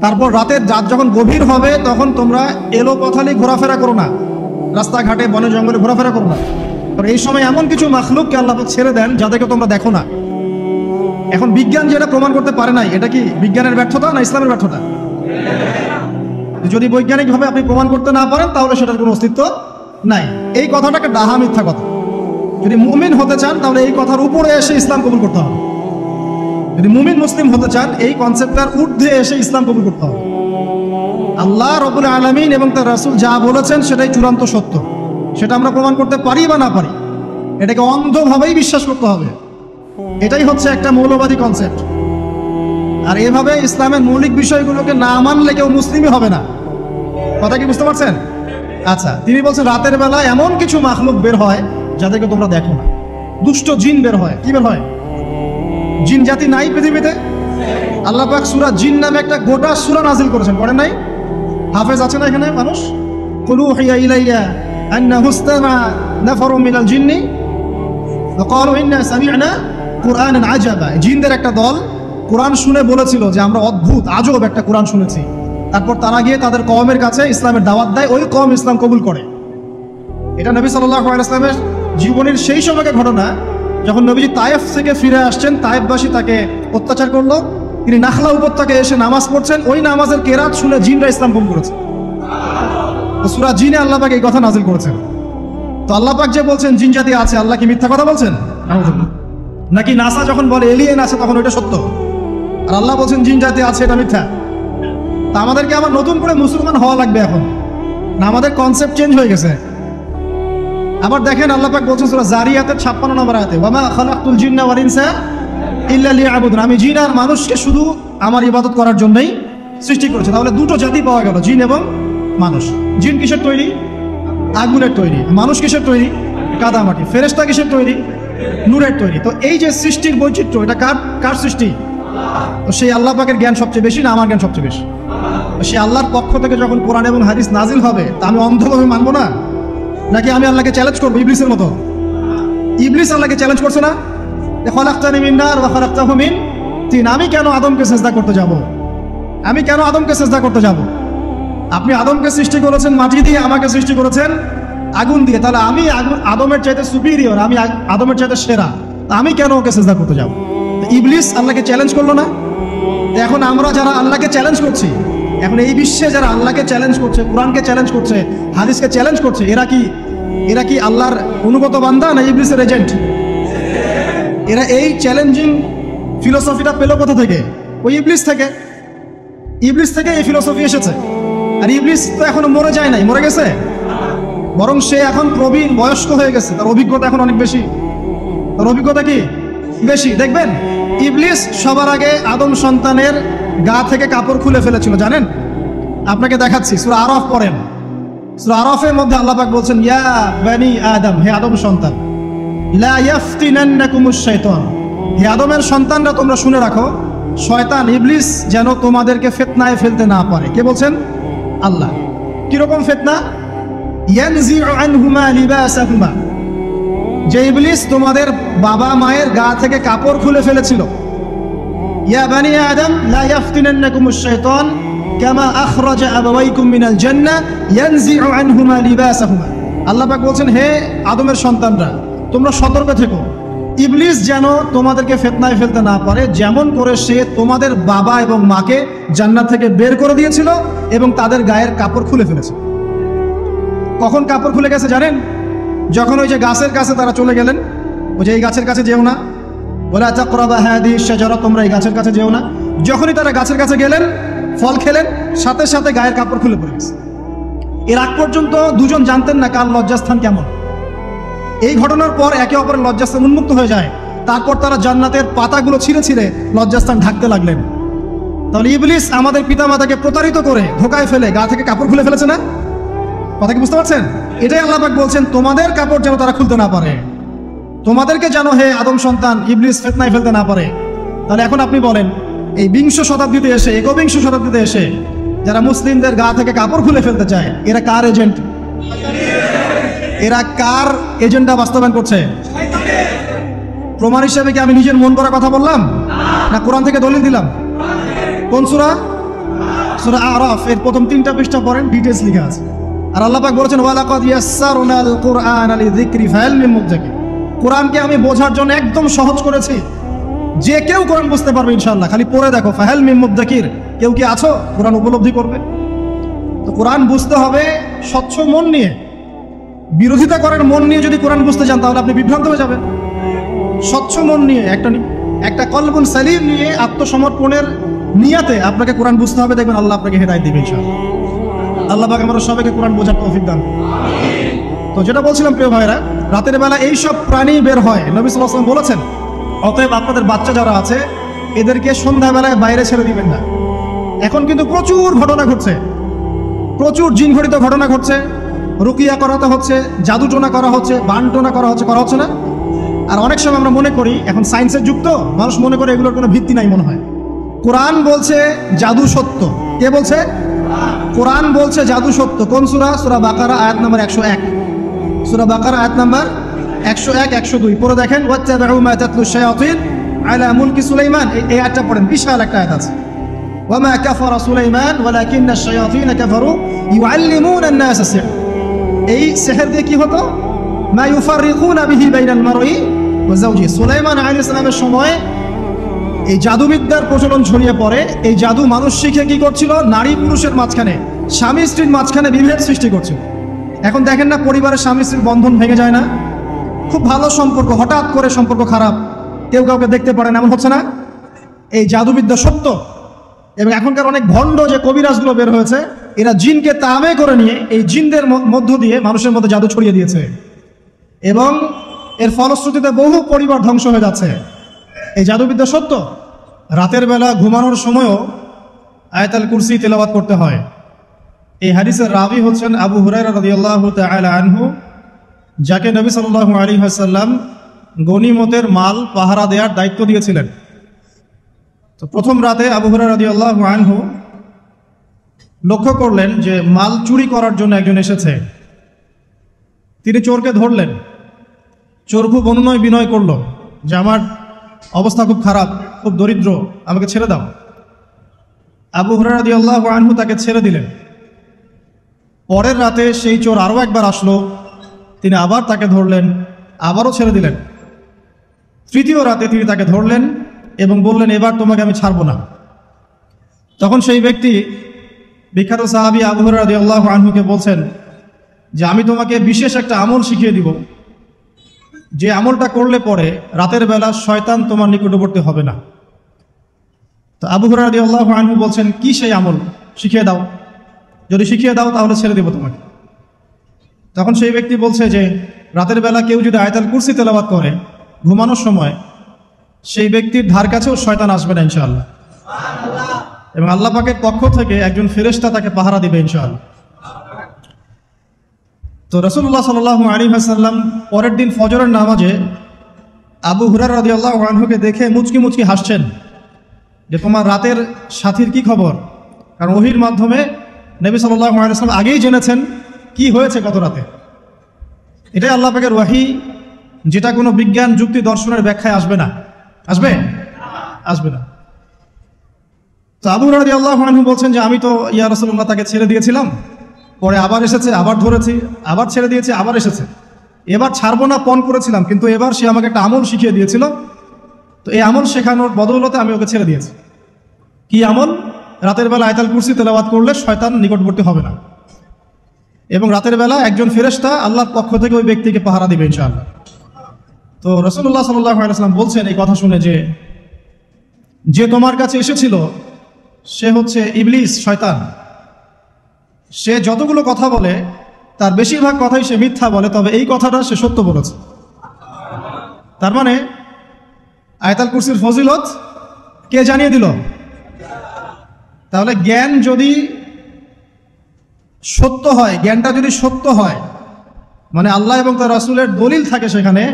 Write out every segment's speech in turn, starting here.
তারপর রাতের রাত যখন গভীর হবে তখন তোমরা এলো পথালি ঘোরাফেরা করো না, রাস্তাঘাটে বনে জঙ্গলে ঘোরাফেরা করো না। কারণ এই সময় এমন কিছু মাখলুককে আল্লাহ পাক ছেড়ে দেন যাদেরকে তোমরা দেখো না। এখন বিজ্ঞান যেটা প্রমাণ করতে পারে নাই, এটা কি বিজ্ঞানের ব্যর্থতা না ইসলামের ব্যর্থতা? যদি বৈজ্ঞানিকভাবে আপনি প্রমাণ করতে না পারেন তাহলে সেটার কোনো অস্তিত্ব নাই। এই কথাটাকে ডাহা মিথ্যা কথা। যদি মুমিন হতে চান তাহলে এই কথার উপরে এসে ইসলাম কবুল করতে হবে। যদি মুমিন মুসলিম হতে চান এই কনসেপ্টটার ঊর্ধ্বে এসে ইসলাম কবুল করতে হবে। আল্লাহ রাব্বুল আলামিন এবং তার রাসূল যা বলেছেন সেটাই চূড়ান্ত সত্য, সেটা আমরা প্রমাণ করতে পারি বা না পারি, এটাকে অন্ধভাবেই বিশ্বাস করতে হবে। এটাই হচ্ছে একটা মৌলবাদী কনসেপ্ট। আর এভাবে ইসলামের মৌলিক বিষয়গুলোকে না মানলে কেউ মুসলিমই হবে না। কথা কি বুঝতে পারছেন? আচ্ছা, তিনি বলছেন রাতের বেলা এমন কিছু মাখলুক বের হয় যাদেরকে তোমরা দেখো না। দুষ্ট জিন বের হয়। কি বের হয়? জিন জাতি নাই পৃথিবীতে? আল্লাহ পাক সূরা জিন নামে একটা গোটা সূরা নাজিল করেছেন, পড়েন নাই? হাফেজ আছে না এখানে মানুষ? কুলু হিয়া ইলাইয়া আন্নাহু ইসতামা নাফারুম মিনাল জিন্নি ফাকালু ইন্না সামি'না কুরআনান আজাবা। জিনদের একটা দল কোরআন শুনে বলেছিল যে আমরা অদ্ভুত আজব একটা কোরআন শুনেছি। তারপর তারা গিয়ে তাদের কওমের কাছে ইসলামের দাওয়াত দেয়, ওই কওম ইসলাম কবুল করে। এটা নবী সাল্লাল্লাহু আলাইহি ওয়াসাল্লামের জীবনের সেই সময়কার ঘটনা, যখন নবীজি তায়েফ থেকে ফিরে আসছেন। তায়েফবাসী তাকে অত্যাচার করলো, তিনি নাখলা উপত্যকায় এসে নামাজ পড়ছেন। ওই নামাজের কেরাত শুনে জিনরা ইসলাম কবুল করেছে। তো সূরা জিনে আল্লাহ পাক এই কথা নাজিল করেছেন। তো আল্লাহ পাক যে বলছেন জিন জাতি আছে, আল্লাহ কি মিথ্যা কথা বলছেন? নাকি নাসা যখন বলে এলিয়েন আছে তখন ওইটা সত্য, আর আল্লাহ বলছেন জিন জাতি আছে এটা মিথ্যা? তা আমাদেরকে আবার নতুন করে মুসলমান হওয়া লাগবে এখন না? আমাদের কনসেপ্ট চেঞ্জ হয়ে গেছে। আবার দেখেন আল্লাহ পাক বলছেন সূরা জারিয়াতের 56 নম্বর আয়াতে, ওয়ামা খালাকতুল জিন্না ওয়াল ইনসা ইল্লা লিয়াবুদুন। আমি জিন আর মানুষকে শুধু আমার ইবাদত করার জন্যই সৃষ্টি করেছি। তাহলে দুটো জাতি পাওয়া গেল, জিন এবং মানুষ। জিন কিসের তৈরি? আগুনের তৈরি। মানুষ কিসের তৈরি? কাদামাটি। ফেরেশতা কিসের তৈরি? নূরের তৈরি। তো এই যে সৃষ্টির বৈচিত্র্য, এটা কার সৃষ্টি? তো সেই আল্লাহ পাকের জ্ঞান সবচেয়ে বেশি না আমার জ্ঞান সবচেয়ে বেশি? সেই আল্লাহর পক্ষ থেকে যখন কোরআন এবং হাদিস নাজিল হবে তা আমি অন্ধভাবে মানবো না? নাকি আমি আল্লাহকে চ্যালেঞ্জ করবো ইবলিসের মতো? ইবলিস আল্লাহকে চ্যালেঞ্জ করছে না, খালাকতানি মিন নার ওয়া খালাকতাহু মিন তিন। আমি কেন আদমকে সিজদা করতে যাব? আমি কেন আদমকে সিজদা করতে যাব? আপনি আদমকে সৃষ্টি করেছেন মাটি দিয়ে, আমাকে সৃষ্টি করেছেন আগুন দিয়ে। তাহলে আমি আদমের চাইতে সুপিরিয়র, আমি আদমের চাইতে সেরা, তা আমি কেন ওকে সিজদা করতে যাব? ইবলিস আল্লাহকে চ্যালেঞ্জ করলো না? এখন আমরা যারা আল্লাহকে চ্যালেঞ্জ করছি, এখন এই বিশ্বে যারা আল্লাহকে চ্যালেঞ্জ করছে, কোরআনকে চ্যালেঞ্জ করছে, হাদিসকে চ্যালেঞ্জ করছে, এরা কি আল্লাহর অনুগত বান্দা না ইবলিসের এজেন্ট? এরা এই চ্যালেঞ্জিং ফিলোসফিটা পেল কোথা থেকে? ওই ইবলিস থেকে। ইবলিস থেকে এই ফিলোসফি এসেছে। আর ইবলিস তো এখনো মরে যায় নাই, মরে গেছে, বরং সে এখন প্রবীণ বয়স্ক হয়ে গেছে, তার অভিজ্ঞতা এখন অনেক বেশি। তার অভিজ্ঞতা কি বেশি? দেখবেন ইবলিস সবার আগে আদম সন্তানের গা থেকে কাপড় খুলে ফেলেছিল, জানেন? আপনাকে দেখাচ্ছি, সূরা আরাফ পড়েন। সূরা আরাফের মধ্যে আল্লাহ পাক বলছেন, ইয়া বানি আদম, হে আদম সন্তান, লা ইয়াফতিনান্নাকুমুশ শাইতান, হে আদমের সন্তানরা তোমরা শুনে রাখো, শয়তান ইবলিস যেন তোমাদেরকে ফিতনায় ফেলতে না পারে। কে বলছেন? আল্লাহ। কিরকম ফিতনা? ইয়ানজিউ আনহুমা লিবাসাহুমা, যে ইবলিস তোমাদের বাবা মায়ের গা থেকে কাপড় খুলে ফেলেছিল। ইয়া বানি আদম লা ইয়াফতিনান্নাকুমুশ শাইতান কামা আখরাজা আবাওয়াইকুম মিনাল জান্নাহ ইয়ানজিউ আনহুমা লিবাসাহুমা। আল্লাহ পাক বলছেন, হে আদমের সন্তানরা তোমরা সতর্ক থেকো, ইবলিস যেন তোমাদেরকে ফিতনায় ফেলতে না পারে, যেমন করে সে তোমাদের বাবা এবং মাকে জান্নাত থেকে বের করে দিয়েছিল এবং তাদের গায়ের কাপড় খুলে ফেলেছে। কখন কাপড় খুলে গেছে জানেন? যখন ওই যে গাছের কাছে তারা চলে গেলেন, ওই যে এই গাছের কাছে যেও না, ওয়ালা তাকরাবা হাদিহিশ শাজারা, তোমরা এই গাছের কাছে যেও না। যখনই তারা গাছের কাছে গেলেন, ফল খেলেন, সাথে সাথে গায়ের কাপড় খুলে পড়ে গেছে। এর আগ পর্যন্ত দুজন জানতেন না কার লজ্জাস্থান কেমন। এই ঘটনার পর একে অপরের লজ্জাস্থান উন্মুক্ত হয়ে যায়। তারপর তারা জান্নাতের পাতাগুলো ছিঁড়ে ছিঁড়ে লজ্জাস্থান ঢাকতে লাগলেন। তাহলে ইবলিস আমাদের পিতামাতাকে প্রতারিত করে ধোকায় ফেলে গা থেকে কাপড় খুলে ফেলেছে না? কথা কি বুঝতে পারছেন? এটাই আল্লাহ পাক বলছেন, তোমাদের কাপড় যেন তারা খুলতে না পারে, তোমাদেরকে যেন হে আদম সন্তান ইবলিস ফিতনায় ফেলতে না পারে। তাহলে এখন আপনি বলেন, এই বিংশ শতাব্দীতে এসে, একবিংশ শতাব্দীতে এসে যারা মুসলিমদের গা থেকে কাপড় খুলে ফেলতে চায়, এরা কার এজেন্ট? এরা কার এজেন্ডা বাস্তবায়ন করছে? প্রমাণ হিসেবে কি আমি নিজের মন করা কথা বললাম, না কোরআন থেকে দলিল দিলাম? কোন সূরা? সূরা আরাফ এর প্রথম 3টা পৃষ্ঠা পড়েন, ডিটেইলস লেখা আছে। আর আল্লাহ পাক বলেছেন ওয়ালাকাদ ইয়াসসারনাল কুরআনা লিযিকরি ফাহাল মিন মুদ্দাকির, কোরআনকে আমি বোঝার জন্য একদম সহজ করেছি, যে কেউ কোরআন বুঝতে পারবে ইনশাআল্লাহ। খালি পড়ে দেখো, ফাহাল মিন মুদ্দাকির, কেউ কি আছো কোরআন উপলব্ধি করবে? তো কোরআন বুঝতে হবে স্বচ্ছ মন নিয়ে। বিরোধিতা করার মন নিয়ে যদি কোরআন বুঝতে চান তাহলে আপনি বিভ্রান্ত হয়ে যাবেন। স্বচ্ছ মন নিয়ে, একটা কলবুন সালিম নিয়ে, আত্মসমর্পণের নিয়াতে আপনাকে কোরআন বুঝতে হবে। দেখবেন আল্লাহ আপনাকে হেদায়েত দিবেন ইনশাআল্লাহ। আল্লাহ পাক আমাদের সবাইকে কোরআন বোঝার তৌফিক দান। তো যেটা বলছিলাম প্রিয় ভাইরা, রাতের বেলা এই সব প্রাণী বের হয়, নবী সাল্লাল্লাহু আলাইহি ওয়াসাল্লাম বলেছেন, অতএব আপনাদের বাচ্চা যারা আছে এদেরকে সন্ধ্যাবেলায় বাইরে ছেড়ে দিবেন না। এখন কিন্তু প্রচুর ঘটনা ঘটছে, প্রচুর জিনঘটিত ঘটনা ঘটছে, রুকিয়া করাতে হচ্ছে, জাদুটোনা করা হচ্ছে, বানটোনা করা হচ্ছে না? আর অনেক সময় আমরা মনে করি, এখন সায়েন্সের যুগ তো, মানুষ মনে করে এগুলোর কোনো ভিত্তি নাই মনে হয়। কোরআন বলছে জাদু সত্য। কে বলছে? কোরআন বলছে জাদু সত্য। কোন সূরা? সূরা বাকারা আয়াত নাম্বার 101। সূরা বাকারা আয়াত নাম্বার 101, 102 পড়ে দেখেন। ওয়াত্তাবিউ মা তাতলু শায়াতিন আলা মুলকি সুলাইমান, এই আয়াতটা পড়েন, বিশাল একটা আয়াত আছে। ওয়ামা কাফারা সুলাইমান ওয়ালাকিন্নাশ শায়াতিন কাফারু ইউআল্লিমুনা আন-নাস সিহর। এই সিহর দিয়ে কি হতো? মা ইউফাররিকুনা বিহি বাইনাল মারই ওয়া যাওজি। সুলাইমান আলাইহিস সালামের সময় এই জাদুবিদ্যার প্রচলন ছড়িয়ে পড়ে। এই জাদু মানুষ শিখে কি করছিল? নারী পুরুষের মাঝখানে, স্বামী স্ত্রীর মাঝখানে বিভেদ সৃষ্টি করছিল। এখন দেখেন না, পরিবারের স্বামী স্ত্রীর বন্ধন ভেঙে যায় না? খুব ভালো সম্পর্ক, হঠাৎ করে সম্পর্ক খারাপ, কেউ কাউকে দেখতে পারে না, এমন হচ্ছে না? এই জাদুবিদ্যা সত্য। এবং এখনকার অনেক ভণ্ড যে কবিরাজগুলো বের হয়েছে, এরা জিনকে তাবে করে নিয়ে এই জিনদের মধ্য দিয়ে মানুষের মধ্যে জাদু ছড়িয়ে দিয়েছে, এবং এর ফলশ্রুতিতে বহু পরিবার ধ্বংস হয়ে যাচ্ছে। এই জাদুবিদ্যা সত্য। রাতের বেলা ঘুমানোর সময়ও আয়াতুল কুরসি তেলাওয়াত করতে হয়। এই হাদিসের রাবি হচ্ছেন আবু হুরায়রা রাদিয়াল্লাহু তাআলা আনহু, যাকে নবী সাল্লাল্লাহু আলাইহি ওয়াসাল্লাম গনিমতের মাল পাহারা দেওয়ার দায়িত্ব দিয়েছিলেন। তো প্রথম রাতে আবু হুরায়রা রাদিয়াল্লাহু আনহু লক্ষ্য করলেন যে মাল চুরি করার জন্য একজন এসেছে। তিনি চোরকে ধরলেন। চোর খুব অনুনয় বিনয় করলো যে আমার অবস্থা খুব খারাপ, খুব দরিদ্র, আমাকে ছেড়ে দাও। আবু হুরায়রা রাদিয়াল্লাহু আনহু তাকে ছেড়ে দিলেন। পরের রাতে সেই চোর আরও একবার আসলো, তিনি আবার তাকে ধরলেন, আবারও ছেড়ে দিলেন। তৃতীয় রাতে তিনি তাকে ধরলেন এবং বললেন, এবার তোমাকে আমি ছাড়বো না। তখন সেই ব্যক্তি, বিখ্যাত সাহাবী আবু হুরায়রা রাদিয়াল্লাহু আনহুকে বলছেন যে আমি তোমাকে বিশেষ একটা আমল শিখিয়ে দিব, যে আমলটা করলে পরে রাতের বেলা শয়তান তোমার নিকটবর্তী হবে না। তো আবু হুরায়রা রাদিয়াল্লাহু আনহু বলছেন, কি সেই আমল? শিখিয়ে দাও, যদি শিখিয়ে দাও তাহলে ছেড়ে দেব তোমাকে। তখন সেই ব্যক্তি বলছে যে রাতের বেলা কেউ যদি আয়াতুল কুরসি তেলাওয়াত করে ঘুমানোর সময়, সেই ব্যক্তির ধার কাছেও শয়তান আসবে না ইনশাআল্লাহ, এবং আল্লাহ পাকের পক্ষ থেকে একজন ফেরেশতা তাকে পাহারা দিবে ইনশাআল্লাহ। তো রাসূলুল্লাহ সাল্লাল্লাহু আলাইহি ওয়াসাল্লাম পরের দিন ফজরের নামাজে আবু হুরায়রা রাদিয়াল্লাহু আনহুকে দেখে মুচকি মুচকি হাসছেন যে তোমার রাতের সাথীর কি খবর? কারণ ওহীর মাধ্যমে নবী সাল্লাল্লাহু আলাইহি ওয়াসাল্লাম আগেই জেনেছেন কি হয়েছে গত রাতে। এটাই আল্লাহ পাকের ওয়াহী, যেটা কোনো বিজ্ঞান যুক্তি দর্শনের ব্যাখ্যায় আসবে না। আসবে না। তো আবু হুরায়রা রাদিয়াল্লাহু আনহু বলছেন যে আমি তো ইয়া রাসূলুল্লাহ তাকে ছেড়ে দিয়েছিলাম, পরে আবার এসেছে, আবার ধরেছি, আবার ছেড়ে দিয়েছি, আবার এসেছে। এবার ছাড়বো না পণ করেছিলাম, কিন্তু এবার সে আমাকে একটা আমল শিখিয়ে দিয়েছিল। তো এই আমল শেখানোর বদৌলতে আমি ওকে ছেড়ে দিয়েছি। কি আমল? রাতের বেলা আয়াতুল কুরসি তেলাওয়াত করলে শয়তান নিকটবর্তী হবে না, এবং রাতের বেলা একজন ফেরেশতা আল্লাহর পক্ষ থেকে ওই ব্যক্তিকে পাহারা দিবে ইনশাআল্লাহ। তো রাসূলুল্লাহ সাল্লাল্লাহু আলাইহি ওয়াসাল্লাম বলছেন এই কথা শুনে যে তোমার কাছে এসেছিল সে হচ্ছে ইবলিস, শয়তান। সে যতগুলো কথা বলে তার বেশিরভাগ কথাই সে মিথ্যা বলে, তবে এই কথাটা সে সত্য বলেছে। তার মানে আয়াতুল কুরসির ফজিলত কে জানিয়ে দিল? তাহলে জ্ঞান যদি সত্য হয়, জ্ঞানটা যদি সত্য হয়, মানে আল্লাহ এবং তার রাসূলের দলিল থাকে সেখানে,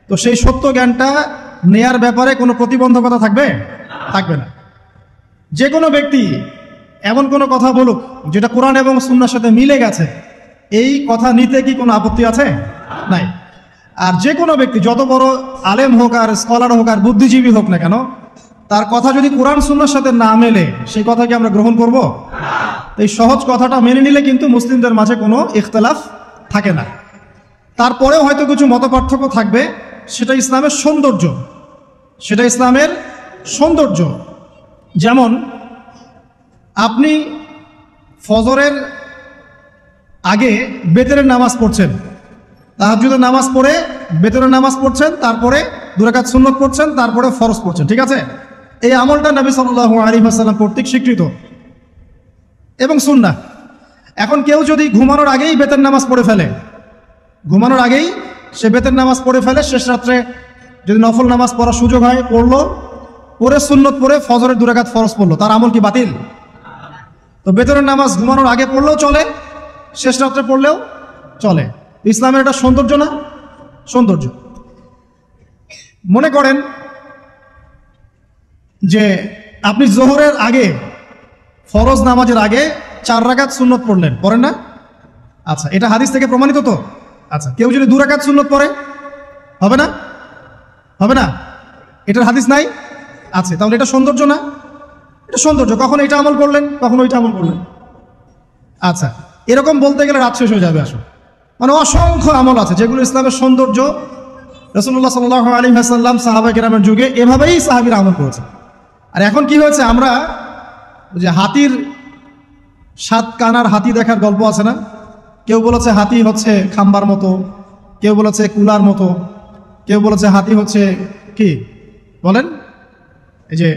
তো সেই সত্য জ্ঞানটা নেয়ার ব্যাপারে কোনো প্রতিবন্ধকতা থাকবে না। যে কোনো ব্যক্তি এমন কোনো কথা বলুক যেটা কোরআন এবং সুন্নাহর সাথে মিলে গেছে, এই কথা নিতে কি কোনো আপত্তি আছে? নাই। আর যে কোনো ব্যক্তি যত বড় আলেম হোক আর স্কলার হোক আর বুদ্ধিজীবী হোক না কেন, তার কথা যদি কোরআন সুন্নাহর সাথে না মেলে সেই কথা কি আমরা গ্রহণ করব? এই সহজ কথাটা মেনে নিলে কিন্তু মুসলিমদের মাঝে কোনো ইখতিলাফ থাকে না। তারপরেও হয়তো কিছু মতপার্থক্য থাকবে, সেটা ইসলামের সৌন্দর্য, সেটা ইসলামের সৌন্দর্য। যেমন আপনি ফজরের আগে বেতরের নামাজ পড়ছেন, তাহাজ্জুদের নামাজ পড়ে বেতরের নামাজ পড়ছেন, তারপরে 2 রাকাত সুন্নত পড়ছেন, তারপরে ফরজ পড়ছেন, ঠিক আছে? এই আমলটা নবী সাল্লাল্লাহু আলাইহি ওয়াসাল্লাম কর্তৃক স্বীকৃত এবং সুন্নাহ। এখন কেউ যদি ঘুমানোর আগেই বেতের নামাজ পড়ে ফেলে, ঘুমানোর আগেই সে বেতের নামাজ পড়ে ফেলে, শেষ রাত্রে যদি নফল নামাজ পড়ার সুযোগ হয় পড়লো, পরে সুন্নত পড়ে ফজরের 2 রাকাত ফরজ পড়লো, তার আমল কি বাতিল? তো বেতরের নামাজ ঘুমানোর আগে পড়লেও চলে, শেষ রাত্রে পড়লেও চলে। ইসলামের এটা সৌন্দর্য না? সৌন্দর্য। মনে করেন যে আপনি জোহরের আগে, ফরজ নামাজের আগে 4 রাকাত সুন্নত পড়লেন, পড়েন না? আচ্ছা, এটা হাদিস থেকে প্রমাণিত তো? আচ্ছা, কেউ যদি 2 রাকাত সুন্নত পড়ে হবে না? হবে না? এটার হাদিস নাই? আছে, তাহলে এটা সৌন্দর্য না? এটা সৌন্দর্য। কখন এটা আমল করলেন, কখন ওইটা আমল করলেন। আচ্ছা, এরকম বলতে গেলে রাত শেষ হয়ে যাবে আসলে। মানে অসংখ্য আমল আছে যেগুলো ইসলামের সৌন্দর্য। রাসূলুল্লাহ সাল্লাল্লাহু আলাইহি ওয়াসাল্লাম সাহাবায়ে কেরামের যুগে এভাবেই সাহাবীরা আমল করেছে। আর এখন কি হয়েছে, আমরা যে হাতির 7 কানার হাতি দেখার গল্প আছে না? কেউ বলেছে হাতি হচ্ছে খাম্বার মতো, কেউ বলেছে কুলার মতো, কেউ বলেছে হাতি হচ্ছে কি বলেন, এই যে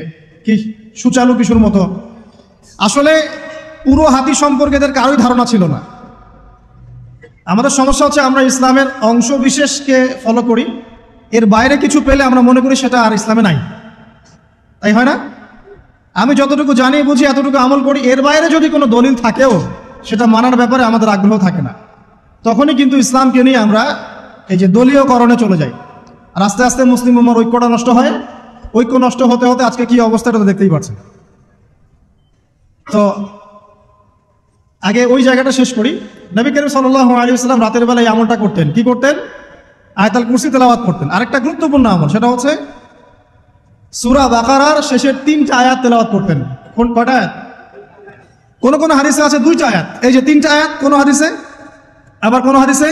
কি সুচালু কিশোর মতো। আসলে পুরো হাতি সম্পর্কে এদের কারোই ধারণা ছিল না। আমাদের সমস্যা হচ্ছে আমরা ইসলামের অংশ বিশেষকে ফলো করি, এর বাইরে কিছু পেলে আমরা মনে করি সেটা আর ইসলামে নাই। তাই হয় না? আমি যতটুকু জানি বুঝি এতটুকু আমল করি, এর বাইরে যদি কোনো দলিল থাকেও সেটা মানার ব্যাপারে আমাদের আগ্রহ থাকে না। তখনই কিন্তু ইসলামকে নিয়ে আমরা এই যে দলীয়করণে চলে যাই, আর আস্তে আস্তে মুসলিম উম্মার ঐক্যটা নষ্ট হয়। ঐক্য নষ্ট হতে হতে আজকে কি অবস্থাটা তো দেখতেই পাচ্ছেন। তো আগে ওই জায়গাটা শেষ করি। নবী করিম সাল্লাল্লাহু আলাইহি ওয়াসাল্লাম রাতের বেলা এই আমলটা করতেন। কি করতেন? আয়াতুল কুরসি তেলাওয়াত করতেন। আরেকটা গুরুত্বপূর্ণ আমল, সেটা হচ্ছে সূরা বাকারার শেষের 3টা আয়াত তেলাওয়াত করতেন। কয়টা আয়াত? কোন কোন হাদিসে আছে 2টা আয়াত। এই যে 3টা আয়াত কোন হাদিসে, আবার কোন হাদিসে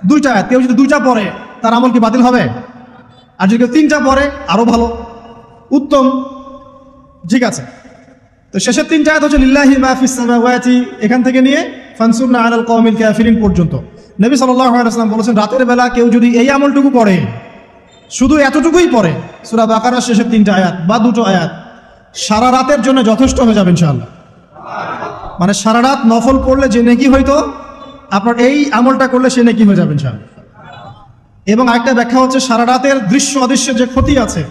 2টা আয়াত। কেউ যদি 2টা পড়ে তার আমল কি বাতিল হবে? আর যদি কেউ 3টা পড়ে আরো ভালো, উত্তম। ঠিক আছে, তো শেষের 3টা আয়াত হচ্ছে লিল্লাহি মা ফিস সামাওয়াতি, এখান থেকে নিয়ে ফানসুরনা আলাল কওমিল কাফিরিন পর্যন্ত। নবী সাল্লাল্লাহু আলাইহি ওয়াসাল্লাম বলেছেন রাতের বেলা কেউ যদি এই আমলটুকু পড়ে, শুধু এতটুকুই পড়ে, সূরা বাকারার শেষের 3টা আয়াত বা 2টো আয়াত, সারা রাতের জন্য যথেষ্ট হয়ে যাবে ইনশাআল্লাহ। মানে সারা রাত নফল পড়লে যে নেকি হইতো, আপনার এই আমলটা করলে সে নেকি হয়ে যাবে ইনশাআল্লাহ। এবং আরেকটা ব্যাখ্যা হচ্ছে সারা রাতের দৃশ্য অদৃশ্যের যে ক্ষতি আছে